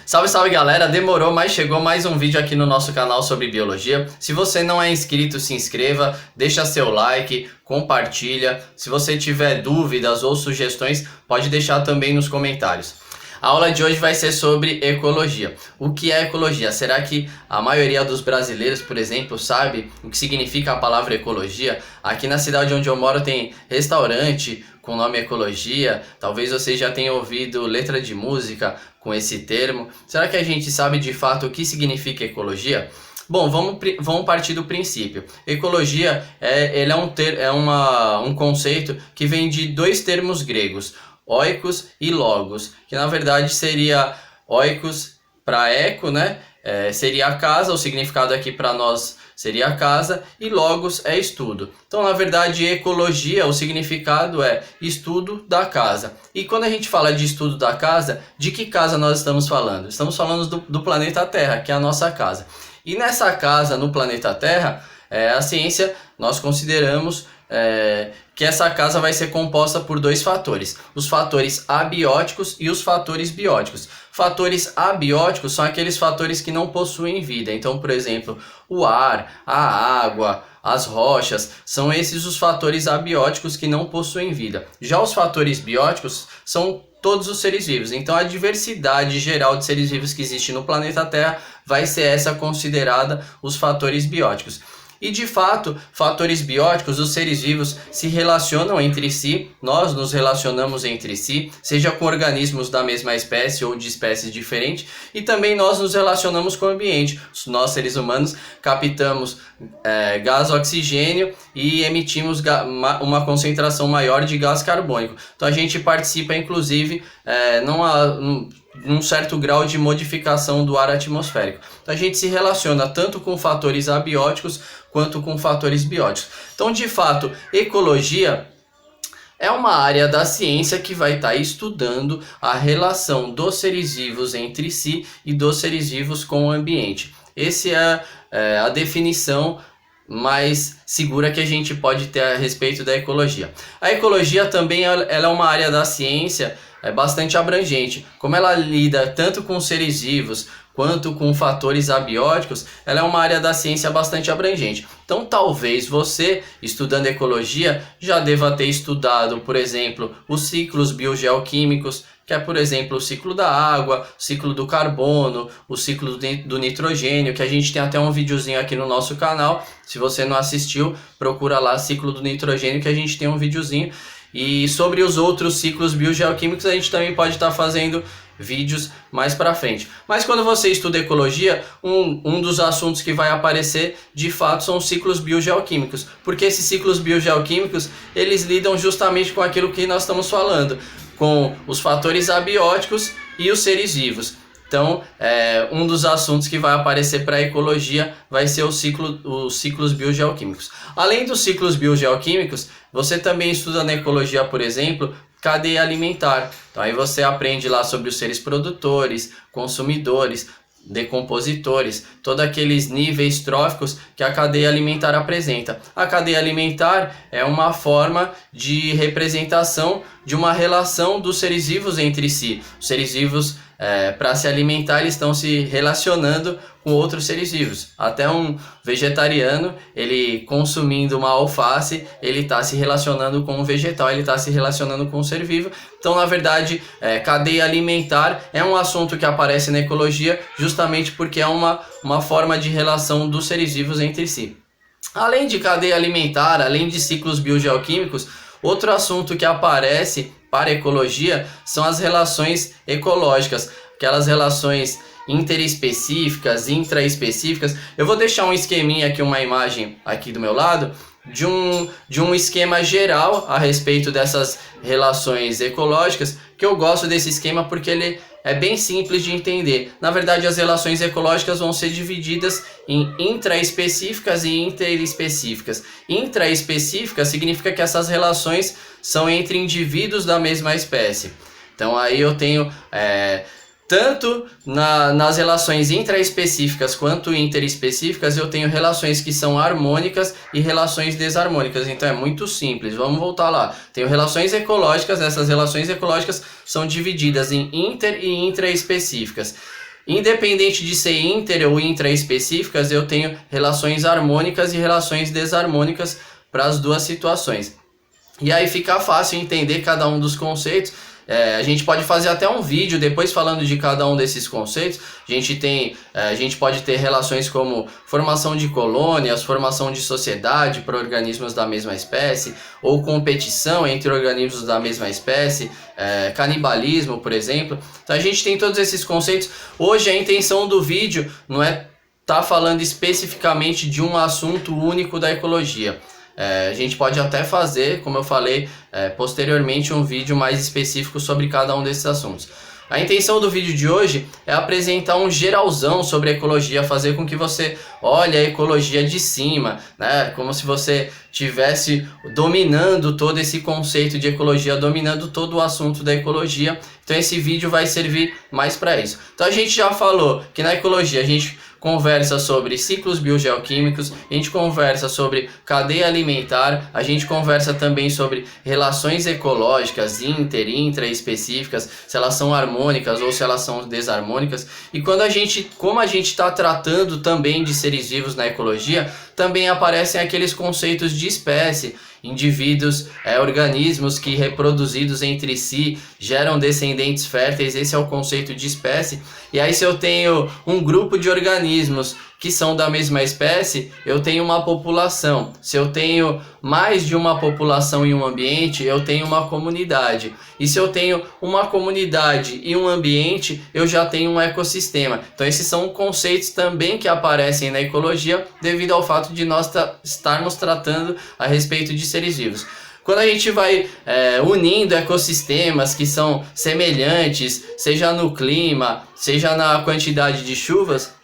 Salve, salve galera, demorou, mas chegou mais um vídeo aqui no nosso canal sobre biologia. Se você não é inscrito, se inscreva, deixa seu like, compartilha. Se você tiver dúvidas ou sugestões, pode deixar também nos comentários. A aula de hoje vai ser sobre ecologia. O que é ecologia? Será que a maioria dos brasileiros, por exemplo, sabe o que significa a palavra ecologia? Aqui na cidade onde eu moro tem restaurante com o nome ecologia. Talvez você já tenha ouvido letra de música com esse termo. Será que a gente sabe de fato o que significa ecologia? Bom, vamos partir do princípio. Ecologia um conceito que vem de dois termos gregos, oikos e logos, que na verdade seria oikos para eco, né? Seria a casa, o significado aqui para nós seria a casa, e logos é estudo. Então, na verdade, ecologia, o significado é estudo da casa. E quando a gente fala de estudo da casa, de que casa nós estamos falando? Estamos falando do planeta Terra, que é a nossa casa. E nessa casa, no planeta Terra, a ciência, nós consideramos que essa casa vai ser composta por dois fatores, os fatores abióticos e os fatores bióticos. Fatores abióticos são aqueles fatores que não possuem vida. Então, por exemplo, o ar, a água, as rochas, são esses os fatores abióticos que não possuem vida. Já os fatores bióticos são todos os seres vivos. Então a diversidade geral de seres vivos que existe no planeta Terra vai ser essa considerada os fatores bióticos. E de fato, fatores bióticos, os seres vivos se relacionam entre si, nós nos relacionamos entre si, seja com organismos da mesma espécie ou de espécies diferentes, e também nós nos relacionamos com o ambiente. Nós, seres humanos, captamos gás oxigênio e emitimos uma concentração maior de gás carbônico. Então a gente participa, inclusive, num certo grau de modificação do ar atmosférico. Então a gente se relaciona tanto com fatores abióticos quanto com fatores bióticos. Então, de fato, ecologia é uma área da ciência que vai estar estudando a relação dos seres vivos entre si e dos seres vivos com o ambiente. Essa é a definição mais segura que a gente pode ter a respeito da ecologia. A ecologia também ela é uma área da ciência bastante abrangente. Como ela lida tanto com seres vivos quanto com fatores abióticos, ela é uma área da ciência bastante abrangente. Então talvez você, estudando ecologia, já deva ter estudado, por exemplo, os ciclos biogeoquímicos, que é, por exemplo, o ciclo da água, o ciclo do carbono, o ciclo do nitrogênio, que a gente tem até um videozinho aqui no nosso canal. Se você não assistiu, procura lá ciclo do nitrogênio, que a gente tem um videozinho. E sobre os outros ciclos biogeoquímicos a gente também pode estar fazendo vídeos mais para frente. Mas quando você estuda ecologia, um dos assuntos que vai aparecer de fato são os ciclos biogeoquímicos, porque esses ciclos biogeoquímicos eles lidam justamente com aquilo que nós estamos falando, com os fatores abióticos e os seres vivos. Então, um dos assuntos que vai aparecer para a ecologia vai ser os ciclos biogeoquímicos. Além dos ciclos biogeoquímicos, você também estuda na ecologia, por exemplo, cadeia alimentar. Então, aí você aprende lá sobre os seres produtores, consumidores, decompositores, todos aqueles níveis tróficos que a cadeia alimentar apresenta. A cadeia alimentar é uma forma de representação de uma relação dos seres vivos entre si. Os seres vivos, para se alimentar, eles estão se relacionando com outros seres vivos. Até um vegetariano, ele consumindo uma alface, ele está se relacionando com um vegetal, ele está se relacionando com um ser vivo. Então, na verdade, cadeia alimentar é um assunto que aparece na ecologia justamente porque é uma forma de relação dos seres vivos entre si. Além de cadeia alimentar, além de ciclos biogeoquímicos, outro assunto que aparece para a ecologia são as relações ecológicas, aquelas relações interespecíficas, intraespecíficas. Eu vou deixar um esqueminha aqui, uma imagem aqui do meu lado, de um esquema geral a respeito dessas relações ecológicas, que eu gosto desse esquema porque ele é bem simples de entender. Na verdade, as relações ecológicas vão ser divididas em intraespecíficas e interespecíficas. Intraespecíficas significa que essas relações são entre indivíduos da mesma espécie. Então aí eu tenho tanto nas relações intraespecíficas quanto interespecíficas, eu tenho relações que são harmônicas e relações desarmônicas. Então é muito simples, vamos voltar lá. Tenho relações ecológicas, essas relações ecológicas são divididas em inter e intraespecíficas. Independente de ser inter ou intraespecíficas, eu tenho relações harmônicas e relações desarmônicas para as duas situações. E aí fica fácil entender cada um dos conceitos. A gente pode fazer até um vídeo depois falando de cada um desses conceitos. A gente pode ter relações como formação de colônias, formação de sociedade para organismos da mesma espécie, ou competição entre organismos da mesma espécie, canibalismo, por exemplo. Então a gente tem todos esses conceitos. Hoje a intenção do vídeo não é estar falando especificamente de um assunto único da ecologia. A gente pode até fazer, como eu falei, posteriormente um vídeo mais específico sobre cada um desses assuntos. A intenção do vídeo de hoje é apresentar um geralzão sobre a ecologia, fazer com que você olhe a ecologia de cima, né? Como se você estivesse dominando todo esse conceito de ecologia, dominando todo o assunto da ecologia. Então esse vídeo vai servir mais para isso. Então a gente já falou que na ecologia a gente conversa sobre ciclos biogeoquímicos, a gente conversa sobre cadeia alimentar, a gente conversa também sobre relações ecológicas inter, intra específicas, se elas são harmônicas ou se elas são desarmônicas. E como a gente está tratando também de seres vivos na ecologia, também aparecem aqueles conceitos de espécie, indivíduos, organismos que reproduzidos entre si geram descendentes férteis. Esse é o conceito de espécie. E aí se eu tenho um grupo de organismos que são da mesma espécie, eu tenho uma população. Se eu tenho mais de uma população em um ambiente, eu tenho uma comunidade. E se eu tenho uma comunidade e um ambiente, eu já tenho um ecossistema. Então esses são conceitos também que aparecem na ecologia devido ao fato de nós estarmos tratando a respeito de seres vivos. Quando a gente vai unindo ecossistemas que são semelhantes, seja no clima, seja na quantidade de chuvas,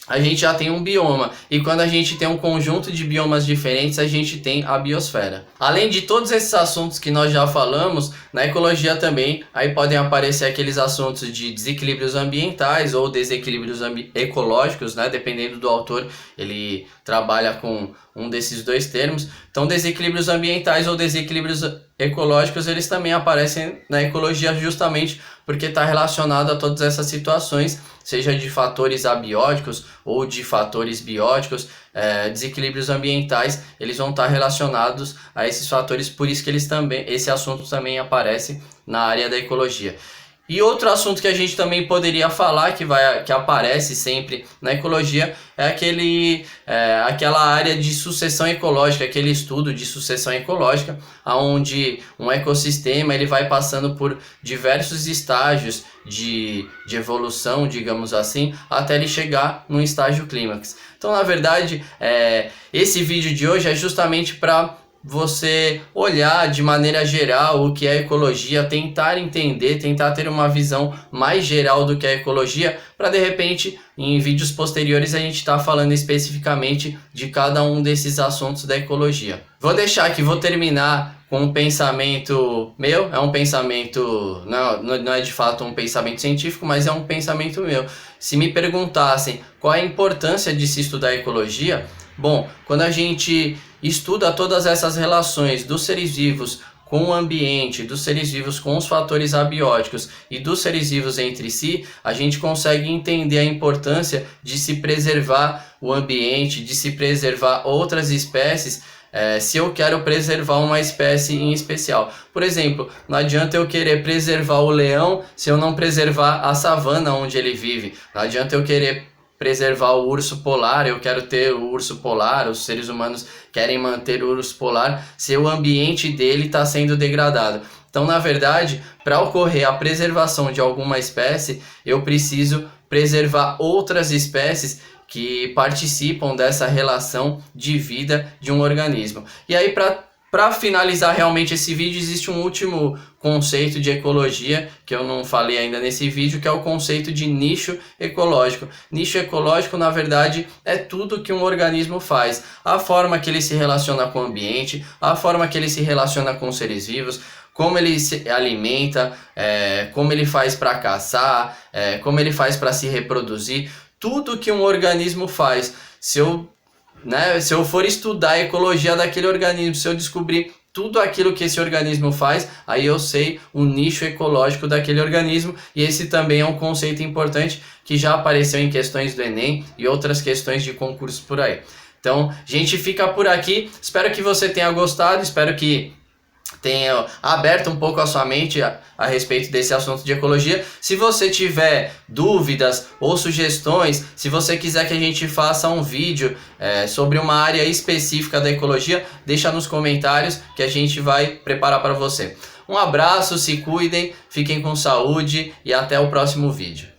a gente já tem um bioma. E quando a gente tem um conjunto de biomas diferentes, a gente tem a biosfera. Além de todos esses assuntos que nós já falamos, na ecologia também aí podem aparecer aqueles assuntos de desequilíbrios ambientais ou desequilíbrios ecológicos, né? Dependendo do autor, ele trabalha com um desses dois termos. Então desequilíbrios ambientais ou desequilíbrios ecológicos, eles também aparecem na ecologia justamente porque está relacionado a todas essas situações, seja de fatores abióticos ou de fatores bióticos. Desequilíbrios ambientais, eles vão estar relacionados a esses fatores, por isso que esse assunto também aparece na área da ecologia. E outro assunto que a gente também poderia falar, que aparece sempre na ecologia, é aquela área de sucessão ecológica, aquele estudo de sucessão ecológica, onde um ecossistema ele vai passando por diversos estágios de evolução, digamos assim, até ele chegar no estágio clímax. Então, na verdade, esse vídeo de hoje é justamente para você olhar de maneira geral o que é ecologia, tentar entender, tentar ter uma visão mais geral do que é ecologia, para de repente em vídeos posteriores a gente está falando especificamente de cada um desses assuntos da ecologia. Vou terminar com um pensamento meu, é um pensamento, não é de fato um pensamento científico, mas é um pensamento meu. Se me perguntassem qual é a importância de se estudar ecologia, bom, quando a gente estuda todas essas relações dos seres vivos com o ambiente, dos seres vivos com os fatores abióticos e dos seres vivos entre si, a gente consegue entender a importância de se preservar o ambiente, de se preservar outras espécies, se eu quero preservar uma espécie em especial. Por exemplo, não adianta eu querer preservar o leão se eu não preservar a savana onde ele vive. Não adianta eu querer preservar o urso polar, eu quero ter o urso polar, os seres humanos querem manter o urso polar, se o ambiente dele está sendo degradado. Então, na verdade, para ocorrer a preservação de alguma espécie, eu preciso preservar outras espécies que participam dessa relação de vida de um organismo. E aí, para finalizar realmente esse vídeo, existe um último conceito de ecologia que eu não falei ainda nesse vídeo, que é o conceito de nicho ecológico. Nicho ecológico, na verdade, é tudo que um organismo faz. A forma que ele se relaciona com o ambiente, a forma que ele se relaciona com os seres vivos, como ele se alimenta, como ele faz para caçar, como ele faz para se reproduzir. Tudo que um organismo faz. Se eu for estudar a ecologia daquele organismo, se eu descobrir tudo aquilo que esse organismo faz, aí eu sei o nicho ecológico daquele organismo, e esse também é um conceito importante que já apareceu em questões do Enem e outras questões de concurso por aí. Então, a gente fica por aqui, espero que você tenha gostado, espero que tenha aberto um pouco a sua mente a respeito desse assunto de ecologia. Se você tiver dúvidas ou sugestões, se você quiser que a gente faça um vídeo sobre uma área específica da ecologia, deixa nos comentários que a gente vai preparar para você. Um abraço, se cuidem, fiquem com saúde e até o próximo vídeo.